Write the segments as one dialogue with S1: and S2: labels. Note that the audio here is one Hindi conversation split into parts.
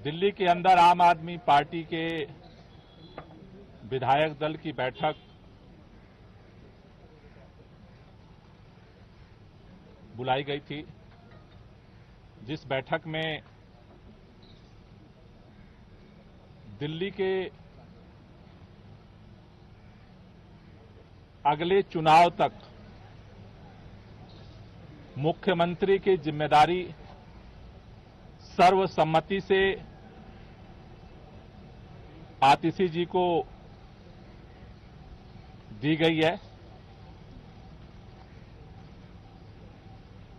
S1: दिल्ली के अंदर आम आदमी पार्टी के विधायक दल की बैठक बुलाई गई थी, जिस बैठक में दिल्ली के अगले चुनाव तक मुख्यमंत्री की जिम्मेदारी सर्वसम्मति से आतिशी जी को दी गई है।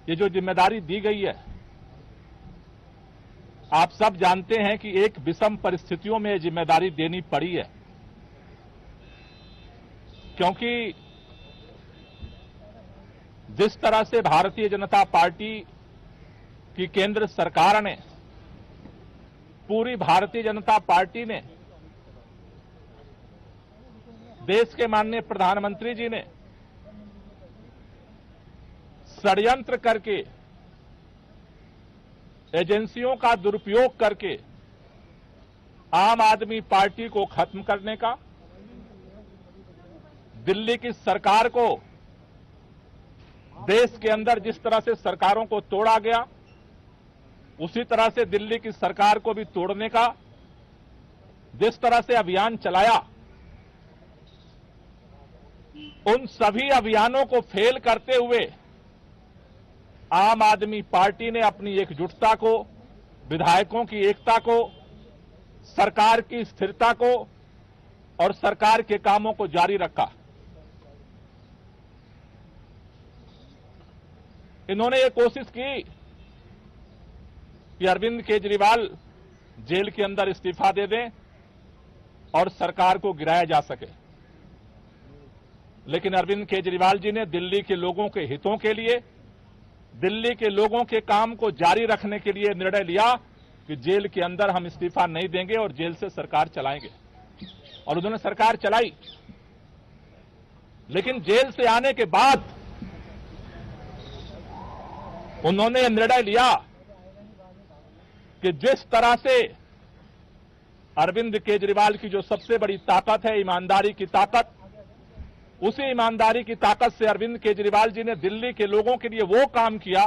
S1: ये जो जिम्मेदारी दी गई है, आप सब जानते हैं कि एक विषम परिस्थितियों में ये जिम्मेदारी देनी पड़ी है, क्योंकि जिस तरह से भारतीय जनता पार्टी की केंद्र सरकार ने, पूरी भारतीय जनता पार्टी ने, देश के माननीय प्रधानमंत्री जी ने षड्यंत्र करके, एजेंसियों का दुरुपयोग करके आम आदमी पार्टी को खत्म करने का, दिल्ली की सरकार को, देश के अंदर जिस तरह से सरकारों को तोड़ा गया उसी तरह से दिल्ली की सरकार को भी तोड़ने का जिस तरह से अभियान चलाया, उन सभी अभियानों को फेल करते हुए आम आदमी पार्टी ने अपनी एकजुटता को, विधायकों की एकता को, सरकार की स्थिरता को और सरकार के कामों को जारी रखा। इन्होंने ये कोशिश की कि अरविंद केजरीवाल जेल के अंदर इस्तीफा दे दें और सरकार को गिराया जा सके, लेकिन अरविंद केजरीवाल जी ने दिल्ली के लोगों के हितों के लिए, दिल्ली के लोगों के काम को जारी रखने के लिए निर्णय लिया कि जेल के अंदर हम इस्तीफा नहीं देंगे और जेल से सरकार चलाएंगे, और उन्होंने सरकार चलाई। लेकिन जेल से आने के बाद उन्होंने निर्णय लिया कि जिस तरह से अरविंद केजरीवाल की जो सबसे बड़ी ताकत है, ईमानदारी की ताकत, उसी ईमानदारी की ताकत से अरविंद केजरीवाल जी ने दिल्ली के लोगों के लिए वो काम किया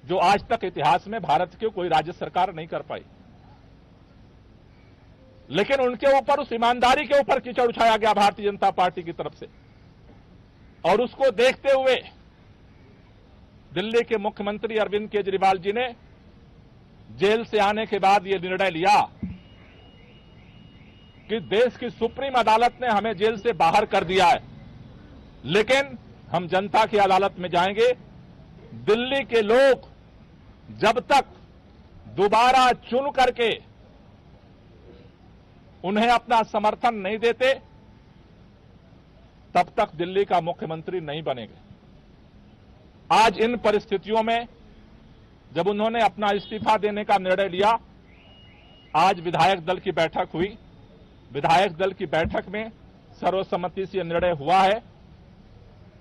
S1: जो आज तक इतिहास में भारत की कोई राज्य सरकार नहीं कर पाई। लेकिन उनके ऊपर, उस ईमानदारी के ऊपर कीचड़ उछाया गया भारतीय जनता पार्टी की तरफ से, और उसको देखते हुए दिल्ली के मुख्यमंत्री अरविंद केजरीवाल जी ने जेल से आने के बाद यह निर्णय लिया कि देश की सुप्रीम अदालत ने हमें जेल से बाहर कर दिया है, लेकिन हम जनता की अदालत में जाएंगे। दिल्ली के लोग जब तक दोबारा चुन करके उन्हें अपना समर्थन नहीं देते, तब तक दिल्ली का मुख्यमंत्री नहीं बनेंगे। आज इन परिस्थितियों में जब उन्होंने अपना इस्तीफा देने का निर्णय लिया, आज विधायक दल की बैठक हुई। विधायक दल की बैठक में सर्वसम्मति से निर्णय हुआ है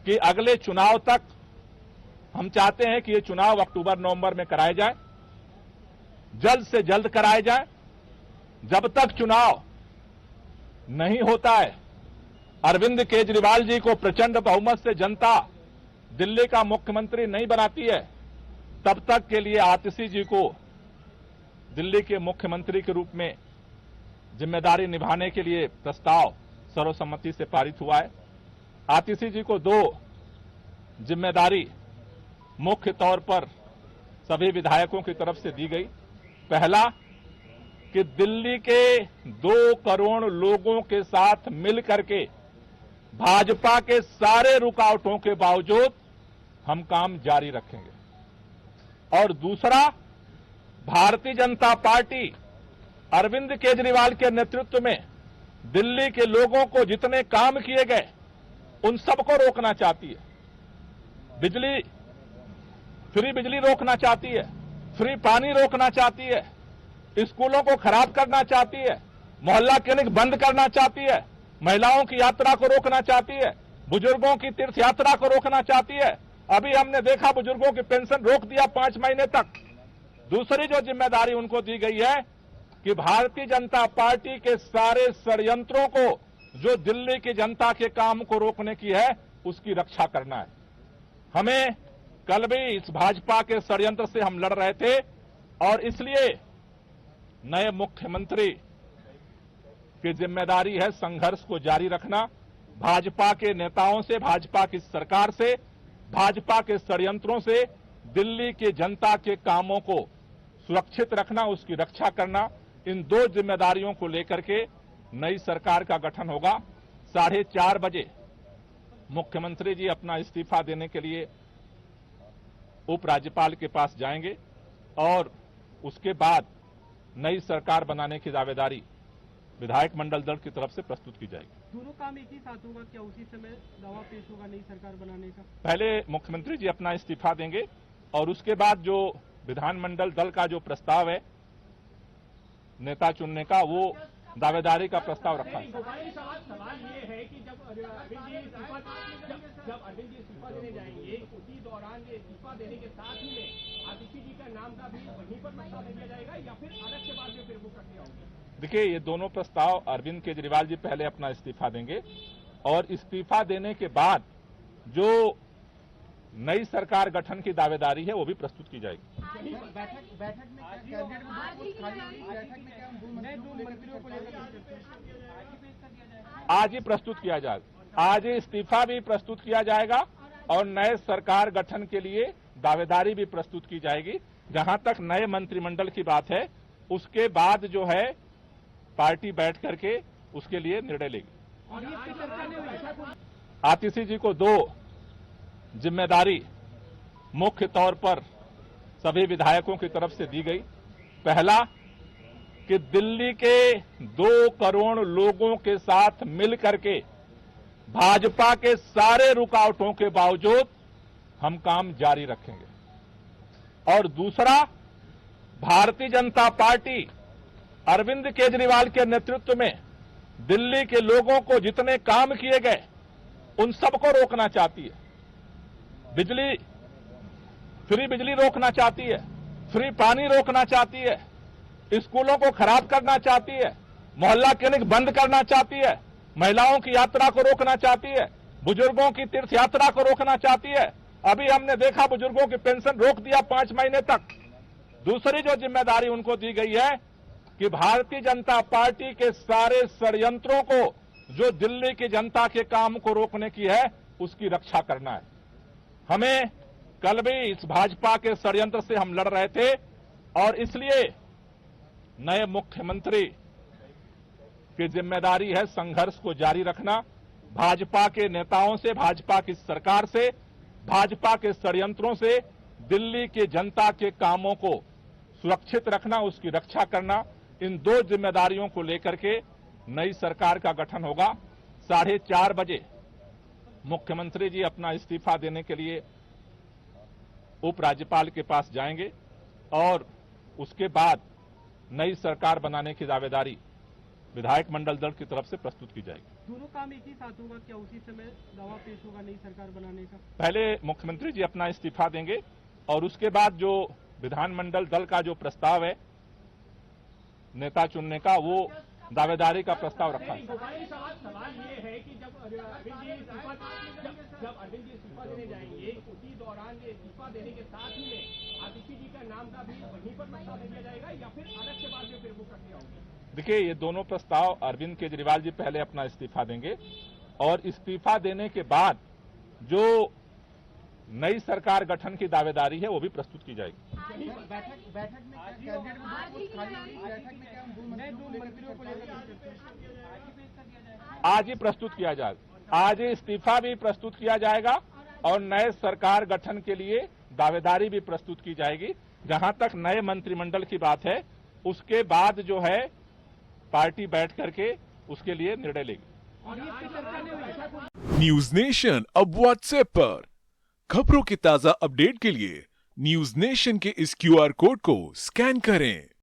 S1: कि अगले चुनाव तक हम चाहते हैं कि ये चुनाव अक्टूबर-नवंबर में कराए जाए, जल्द से जल्द कराए जाए। जब तक चुनाव नहीं होता है, अरविंद केजरीवाल जी को प्रचंड बहुमत से जनता दिल्ली का मुख्यमंत्री नहीं बनाती है, तब तक के लिए आतिशी जी को दिल्ली के मुख्यमंत्री के रूप में जिम्मेदारी निभाने के लिए प्रस्ताव सर्वसम्मति से पारित हुआ है। आतिशी जी को दो जिम्मेदारी मुख्य तौर पर सभी विधायकों की तरफ से दी गई। पहला कि दिल्ली के 2 करोड़ लोगों के साथ मिलकर के भाजपा के सारे रुकावटों के बावजूद हम काम जारी रखेंगे, और दूसरा, भारतीय जनता पार्टी अरविंद केजरीवाल के नेतृत्व में दिल्ली के लोगों को जितने काम किए गए उन सबको रोकना चाहती है। फ्री बिजली रोकना चाहती है, फ्री पानी रोकना चाहती है, स्कूलों को खराब करना चाहती है, मोहल्ला क्लिनिक बंद करना चाहती है, महिलाओं की यात्रा को रोकना चाहती है, बुजुर्गों की तीर्थ यात्रा को रोकना चाहती है। अभी हमने देखा बुजुर्गों की पेंशन रोक दिया 5 महीने तक। दूसरी जो जिम्मेदारी उनको दी गई है कि भारतीय जनता पार्टी के सारे षड्यंत्रों को जो दिल्ली की जनता के काम को रोकने की है उसकी रक्षा करना है। हमें कल भी इस भाजपा के षड्यंत्र से हम लड़ रहे थे और इसलिए नए मुख्यमंत्री की जिम्मेदारी है संघर्ष को जारी रखना, भाजपा के नेताओं से, भाजपा की सरकार से, भाजपा के षड्यंत्रों से दिल्ली की जनता के कामों को सुरक्षित रखना, उसकी रक्षा करना। इन दो जिम्मेदारियों को लेकर के नई सरकार का गठन होगा। 4:30 बजे मुख्यमंत्री जी अपना इस्तीफा देने के लिए उपराज्यपाल के पास जाएंगे और उसके बाद नई सरकार बनाने की दावेदारी विधायक मंडल दल की तरफ से प्रस्तुत की जाएगी।
S2: दोनों काम एक ही साथ होगा क्या? उसी समय दावा पेश होगा नई सरकार बनाने का?
S1: पहले मुख्यमंत्री जी अपना इस्तीफा देंगे और उसके बाद जो विधानमंडल दल का जो प्रस्ताव है नेता चुनने का, वो दावेदारी का प्रस्ताव रखा है।
S2: सवाल ये है कि जब अरविंद जी इस्तीफा देने जाएंगे उसी दौरान ये इस्तीफा देने के साथ ही में आतिशी जी का नाम का भी वहीं पर प्रस्ताव दिया जाएगा या फिर अलग के बाद में फिर वो प्रक्रिया होगी?
S1: देखिए, ये दोनों प्रस्ताव अरविंद केजरीवाल जी पहले अपना इस्तीफा देंगे और इस्तीफा देने के बाद जो नई सरकार गठन की दावेदारी है वो भी प्रस्तुत की जाएगी।
S2: बैठक में मंत्रियों को लेकर
S1: आज ही प्रस्तुत किया जाएगा। आज ही इस्तीफा भी प्रस्तुत किया जाएगा और नए सरकार गठन के लिए दावेदारी भी प्रस्तुत की जाएगी। जहां तक नए मंत्रिमंडल की बात है उसके बाद जो है पार्टी बैठ करके उसके लिए निर्णय लेगी। आतिशी जी को दो जिम्मेदारी मुख्य तौर पर सभी विधायकों की तरफ से दी गई। पहला कि दिल्ली के 2 करोड़ लोगों के साथ मिल करके भाजपा के सारे रुकावटों के बावजूद हम काम जारी रखेंगे और दूसरा, भारतीय जनता पार्टी अरविंद केजरीवाल के नेतृत्व में दिल्ली के लोगों को जितने काम किए गए उन सबको रोकना चाहती है। फ्री बिजली रोकना चाहती है, फ्री पानी रोकना चाहती है, स्कूलों को खराब करना चाहती है, मोहल्ला क्लिनिक बंद करना चाहती है, महिलाओं की यात्रा को रोकना चाहती है, बुजुर्गों की तीर्थ यात्रा को रोकना चाहती है। अभी हमने देखा बुजुर्गों की पेंशन रोक दिया 5 महीने तक। दूसरी जो जिम्मेदारी उनको दी गई है कि भारतीय जनता पार्टी के सारे षड्यंत्रों को जो दिल्ली की जनता के काम को रोकने की है उसकी रक्षा करना है। हमें कल भी इस भाजपा के षड्यंत्र से हम लड़ रहे थे और इसलिए नए मुख्यमंत्री की जिम्मेदारी है संघर्ष को जारी रखना, भाजपा के नेताओं से, भाजपा की सरकार से, भाजपा के षड्यंत्रों से दिल्ली की जनता के कामों को सुरक्षित रखना, उसकी रक्षा करना। इन दो जिम्मेदारियों को लेकर के नई सरकार का गठन होगा। 4:30 बजे मुख्यमंत्री जी अपना इस्तीफा देने के लिए उपराज्यपाल के पास जाएंगे और उसके बाद नई सरकार बनाने की दावेदारी विधायक मंडल दल की तरफ से प्रस्तुत की जाएगी।
S2: दोनों काम एक ही साथ होगा क्या? उसी समय दावा पेश होगा नई सरकार बनाने का?
S1: पहले मुख्यमंत्री जी अपना इस्तीफा देंगे और उसके बाद जो विधानमंडल दल का जो प्रस्ताव है नेता चुनने का, वो दावेदारी का प्रस्ताव रखा है।
S2: सवाल ये है कि जब अरविंद जी इस्तीफा देने जाएंगे उसी दौरान ये इस्तीफा देने के साथ ही में आतिशी जी का नाम का भी वहीं पर प्रस्ताव दिया जाएगा या फिर अलग के बाद में फिर वो प्रक्रिया होगी?
S1: देखिए, ये दोनों प्रस्ताव अरविंद केजरीवाल जी पहले अपना इस्तीफा देंगे और इस्तीफा देने के बाद जो नई सरकार गठन की दावेदारी है वो भी प्रस्तुत की जाएगी।
S2: बैठक में मंत्रियों को लेकर
S1: आज ही प्रस्तुत किया जाएगा। आज ही इस्तीफा भी प्रस्तुत किया जाएगा और नए सरकार गठन के लिए दावेदारी भी प्रस्तुत की जाएगी। जहां तक नए मंत्रिमंडल की बात है उसके बाद जो है पार्टी बैठ करके उसके लिए निर्णय लेगी।
S3: न्यूज नेशन अब व्हाट्सएप पर खबरों की ताजा अपडेट के लिए न्यूज नेशन के इस QR कोड को स्कैन करें।